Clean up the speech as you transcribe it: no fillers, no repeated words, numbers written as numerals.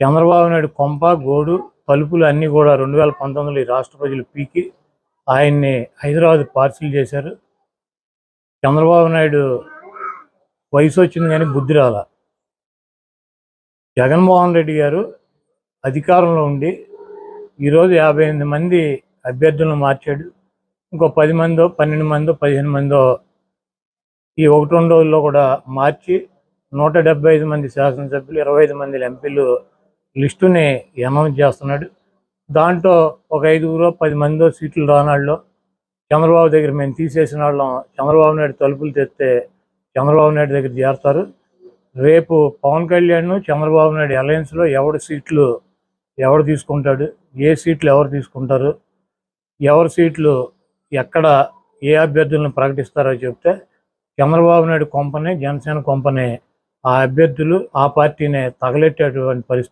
చంద్రబాబు నాయుడు కొంప గోడు తలుపులు అన్నీ కూడా 2019 ఈ రాష్ట్ర ప్రజలు పీకి ఆయన్ని హైదరాబాద్ పార్సిల్ చేశారు. చంద్రబాబు నాయుడు వయసు వచ్చింది కానీ బుద్ధి రాల. జగన్మోహన్ రెడ్డి గారు అధికారంలో ఉండి ఈరోజు 58 మంది అభ్యర్థులను మార్చాడు. ఇంకో 10 మందో 12 మందో 15 మందో ఈ 1-2 రోజుల్లో కూడా మార్చి 175 మంది శాసనసభ్యులు 25 మంది ఎంపీలు లిస్టుని అనౌన్స్ చేస్తున్నాడు. దాంట్లో ఒక 5-10 మందో సీట్లు రానాళ్ళు చంద్రబాబు దగ్గర మేము తీసేసిన వాళ్ళం చంద్రబాబు నాయుడు తలుపులు తెస్తే చంద్రబాబు నాయుడు దగ్గర చేరుతారు. రేపు పవన్ కళ్యాణ్ చంద్రబాబు నాయుడు అలయన్స్లో ఎవరు తీసుకుంటాడు, ఏ సీట్లు ఎవరు తీసుకుంటారు, ఎవరి సీట్లు ఎక్కడ ఏ అభ్యర్థులను ప్రకటిస్తారో చెప్తే చంద్రబాబు నాయుడు కొంపనే జనసేన కొంపనే ఆ అభ్యర్థులు ఆ పార్టీనే తగలెట్టేటువంటి పరిస్థితి.